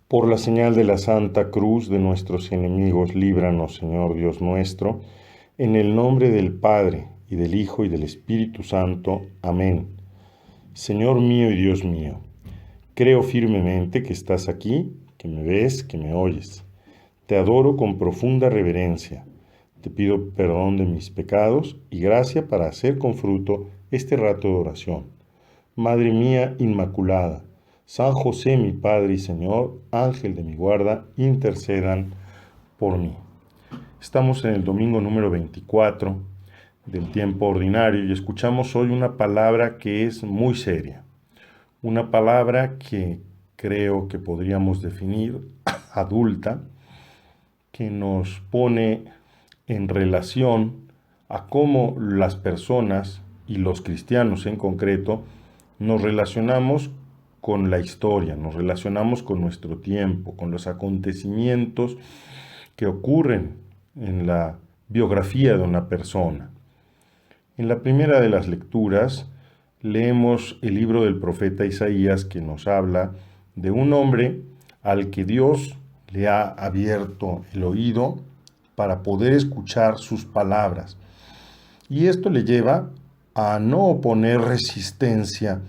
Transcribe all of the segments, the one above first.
Por la señal de la Santa Cruz de nuestros enemigos, líbranos, Señor Dios nuestro, en el nombre del Padre, y del Hijo, y del Espíritu Santo. Amén. Señor mío y Dios mío, creo firmemente que estás aquí, que me ves, que me oyes. Te adoro con profunda reverencia. Te pido perdón de mis pecados y gracia para hacer con fruto este rato de oración. Madre mía Inmaculada, San José mi Padre y Señor, Ángel de mi guarda, intercedan por mí. Estamos en el domingo número 24 del tiempo ordinario y escuchamos hoy una palabra que es muy seria. Una palabra que creo que podríamos definir adulta, que nos pone en relación a cómo las personas y los cristianos en concreto nos relacionamos con la historia, nos relacionamos con nuestro tiempo, con los acontecimientos que ocurren en la biografía de una persona. En la primera de las lecturas leemos el libro del profeta Isaías, que nos habla de un hombre al que Dios le ha abierto el oído para poder escuchar sus palabras. Y esto le lleva a no oponer resistencia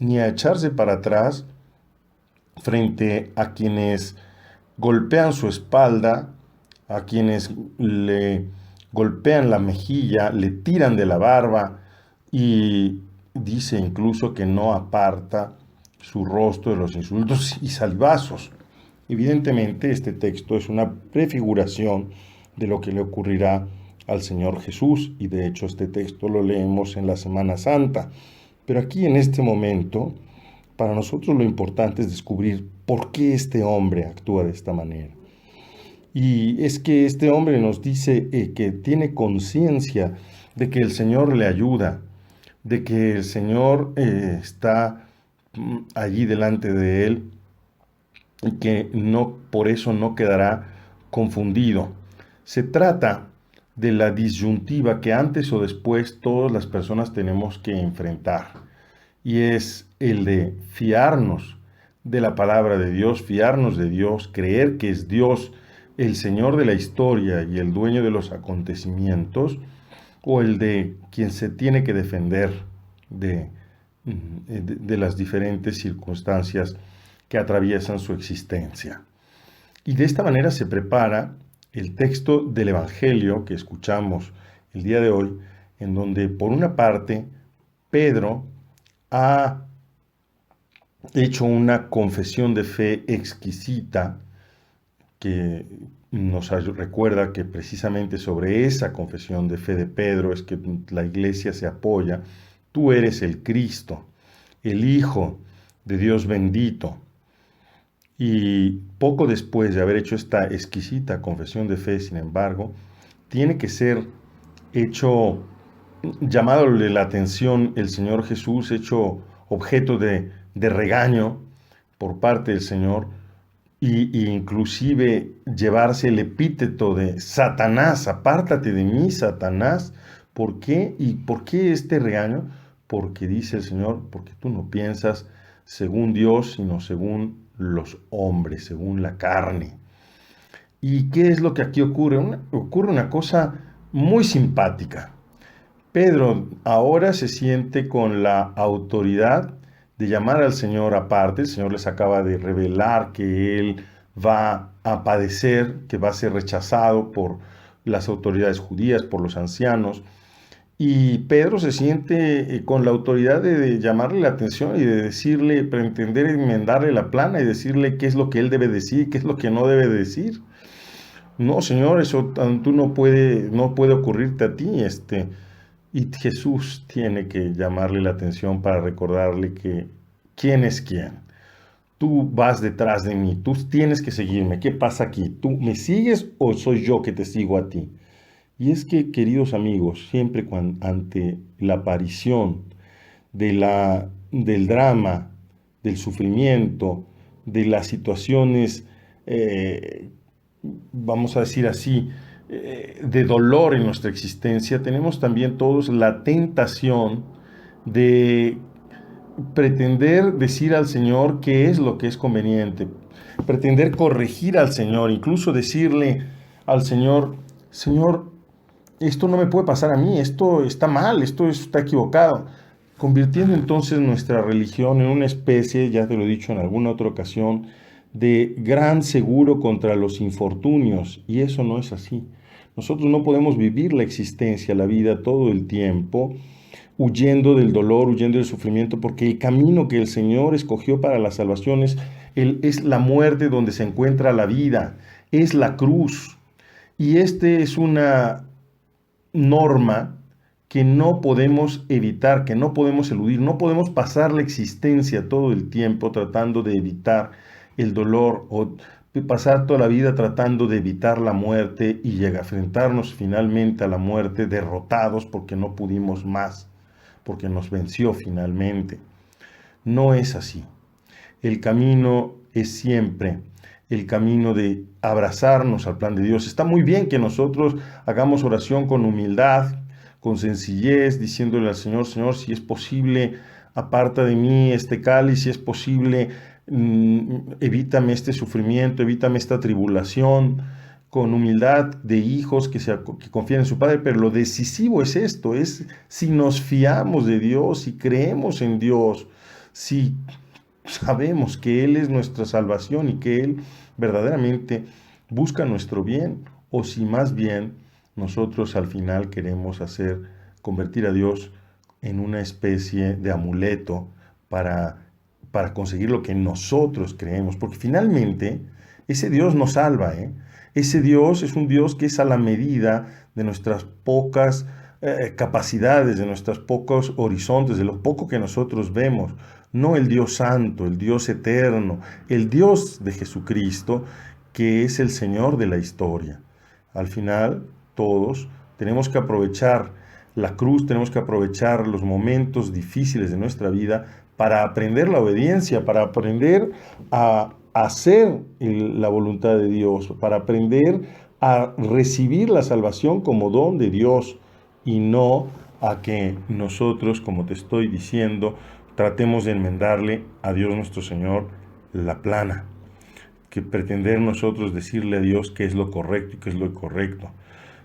ni a echarse para atrás frente a quienes golpean su espalda, a quienes le golpean la mejilla, le tiran de la barba, y dice incluso que no aparta su rostro de los insultos y salivazos. Evidentemente, este texto es una prefiguración de lo que le ocurrirá al Señor Jesús, y de hecho este texto lo leemos en la Semana Santa. Pero aquí en este momento, para nosotros lo importante es descubrir por qué este hombre actúa de esta manera. Y es que este hombre nos dice que tiene conciencia de que el Señor le ayuda, de que el Señor está allí delante de él, y que no, por eso no quedará confundido. Se trata de la disyuntiva que antes o después todas las personas tenemos que enfrentar, y es el de fiarnos de la palabra de Dios, fiarnos de Dios, creer que es Dios el Señor de la historia y el dueño de los acontecimientos, o el de quien se tiene que defender de las diferentes circunstancias que atraviesan su existencia. Y de esta manera se prepara el texto del Evangelio que escuchamos el día de hoy, en donde por una parte Pedro ha hecho una confesión de fe exquisita que nos recuerda que precisamente sobre esa confesión de fe de Pedro es que la iglesia se apoya. Tú eres el Cristo, el Hijo de Dios bendito. Y poco después de haber hecho esta exquisita confesión de fe, sin embargo, tiene que ser llamadole la atención el Señor Jesús, hecho objeto de regaño por parte del Señor, y inclusive llevarse el epíteto de Satanás. Apártate de mí, Satanás. ¿Por qué? ¿Y por qué este regaño? Porque dice el Señor, porque tú no piensas según Dios, sino según los hombres, según la carne. ¿Y qué es lo que aquí ocurre? Ocurre una cosa muy simpática. Pedro ahora se siente con la autoridad de llamar al Señor aparte. El Señor les acaba de revelar que Él va a padecer, que va a ser rechazado por las autoridades judías, por los ancianos. Y Pedro se siente con la autoridad de llamarle la atención y de decirle, pretender enmendarle la plana y decirle qué es lo que él debe decir, qué es lo que no debe decir. No, Señor, eso tú no puede ocurrirte a ti. Y Jesús tiene que llamarle la atención para recordarle que quién es quién. Tú vas detrás de mí, tú tienes que seguirme. ¿Qué pasa aquí? ¿Tú me sigues o soy yo que te sigo a ti? Y es que, queridos amigos, siempre ante la aparición del drama, del sufrimiento, de las situaciones, vamos a decir así, de dolor en nuestra existencia, tenemos también todos la tentación de pretender decir al Señor qué es lo que es conveniente, pretender corregir al Señor, incluso decirle al Señor, Señor, esto no me puede pasar a mí, esto está mal, esto está equivocado, convirtiendo entonces nuestra religión en una especie, ya te lo he dicho en alguna otra ocasión, de gran seguro contra los infortunios, y eso no es así. Nosotros no podemos vivir la existencia, la vida todo el tiempo, huyendo del dolor, huyendo del sufrimiento, porque el camino que el Señor escogió para la salvación es la muerte donde se encuentra la vida, es la cruz. Y este es una norma que no podemos evitar, que no podemos eludir, no podemos pasar la existencia todo el tiempo tratando de evitar el dolor o pasar toda la vida tratando de evitar la muerte y llegar a enfrentarnos finalmente a la muerte derrotados porque no pudimos más, porque nos venció finalmente. No es así. El camino es siempre el camino de abrazarnos al plan de Dios. Está muy bien que nosotros hagamos oración con humildad, con sencillez, diciéndole al Señor, Señor, si es posible, aparta de mí este cáliz, si es posible, evítame este sufrimiento, evítame esta tribulación, con humildad de hijos que confían en su Padre, pero lo decisivo es esto, es si nos fiamos de Dios, si creemos en Dios, si sabemos que Él es nuestra salvación y que Él verdaderamente busca nuestro bien, o si más bien nosotros al final queremos convertir a Dios en una especie de amuleto para conseguir lo que nosotros creemos, porque finalmente ese Dios nos salva, ¿eh? Ese Dios es un Dios que es a la medida de nuestras pocas capacidades, de nuestros pocos horizontes, de lo poco que nosotros vemos. No el Dios santo, el Dios eterno, el Dios de Jesucristo, que es el Señor de la historia. Al final, todos tenemos que aprovechar la cruz, tenemos que aprovechar los momentos difíciles de nuestra vida para aprender la obediencia, para aprender a hacer la voluntad de Dios, para aprender a recibir la salvación como don de Dios y no a que nosotros, como te estoy diciendo, tratemos de enmendarle a Dios nuestro Señor la plana, que pretender nosotros decirle a Dios qué es lo correcto y qué es lo incorrecto.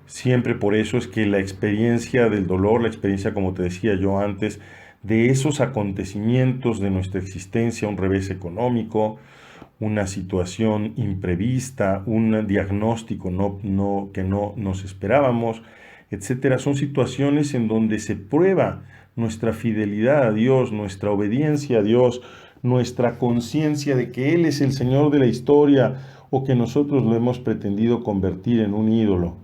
Siempre por eso es que la experiencia del dolor, la experiencia, como te decía yo antes, de esos acontecimientos de nuestra existencia, un revés económico, una situación imprevista, un diagnóstico que no nos esperábamos, etcétera, son situaciones en donde se prueba nuestra fidelidad a Dios, nuestra obediencia a Dios, nuestra conciencia de que Él es el Señor de la historia o que nosotros lo hemos pretendido convertir en un ídolo,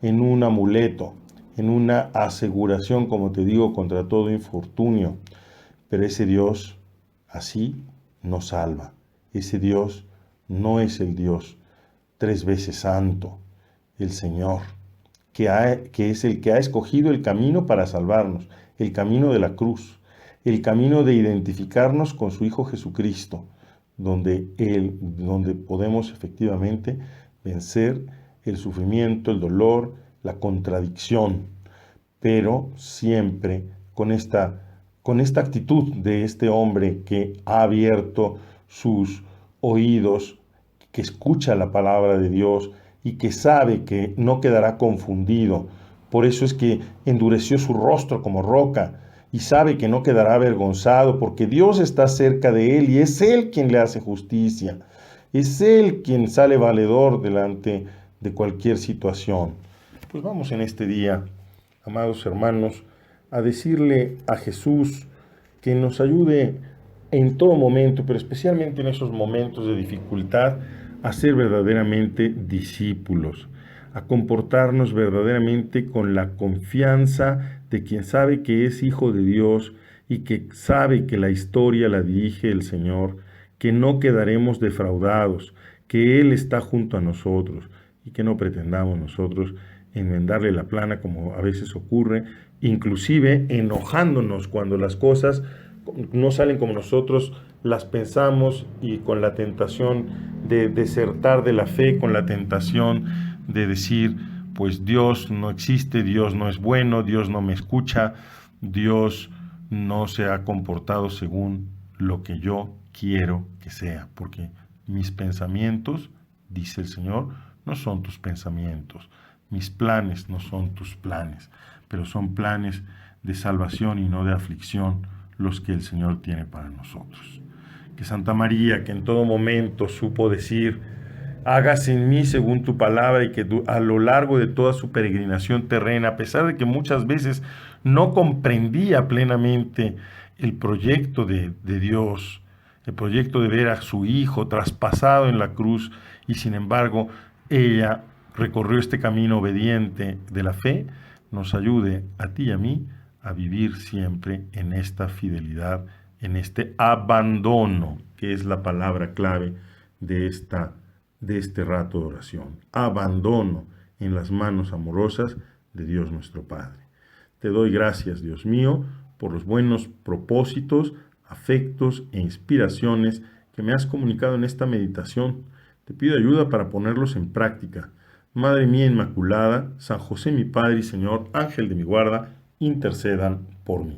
en un amuleto, en una aseguración, como te digo, contra todo infortunio. Pero ese Dios así nos salva. Ese Dios no es el Dios 3 veces santo, el Señor, que es el que ha escogido el camino para salvarnos, el camino de la cruz, el camino de identificarnos con su Hijo Jesucristo, donde podemos efectivamente vencer el sufrimiento, el dolor, la contradicción, pero siempre con esta actitud de este hombre que ha abierto sus oídos, que escucha la palabra de Dios y que sabe que no quedará confundido. Por eso es que endureció su rostro como roca y sabe que no quedará avergonzado porque Dios está cerca de él y es Él quien le hace justicia. Es Él quien sale valedor delante de cualquier situación. Pues vamos en este día, amados hermanos, a decirle a Jesús que nos ayude en todo momento, pero especialmente en esos momentos de dificultad, a ser verdaderamente discípulos, a comportarnos verdaderamente con la confianza de quien sabe que es hijo de Dios y que sabe que la historia la dirige el Señor, que no quedaremos defraudados, que Él está junto a nosotros y que no pretendamos nosotros enmendarle la plana como a veces ocurre, inclusive enojándonos cuando las cosas no salen como nosotros las pensamos y con la tentación de desertar de la fe, con la tentación de decir, pues Dios no existe, Dios no es bueno, Dios no me escucha, Dios no se ha comportado según lo que yo quiero que sea, porque mis pensamientos, dice el Señor, no son tus pensamientos, mis planes no son tus planes, pero son planes de salvación y no de aflicción los que el Señor tiene para nosotros. Que Santa María, que en todo momento supo decir, hágase en mí según tu palabra, y que a lo largo de toda su peregrinación terrena, a pesar de que muchas veces no comprendía plenamente el proyecto de Dios, el proyecto de ver a su Hijo traspasado en la cruz, y sin embargo ella recorrió este camino obediente de la fe, nos ayude a ti y a mí a vivir siempre en esta fidelidad, en este abandono, que es la palabra clave de este rato de oración. Abandono en las manos amorosas de Dios nuestro Padre. Te doy gracias, Dios mío, por los buenos propósitos, afectos e inspiraciones que me has comunicado en esta meditación. Te pido ayuda para ponerlos en práctica. Madre mía Inmaculada, San José mi Padre y Señor, Ángel de mi guarda, intercedan por mí.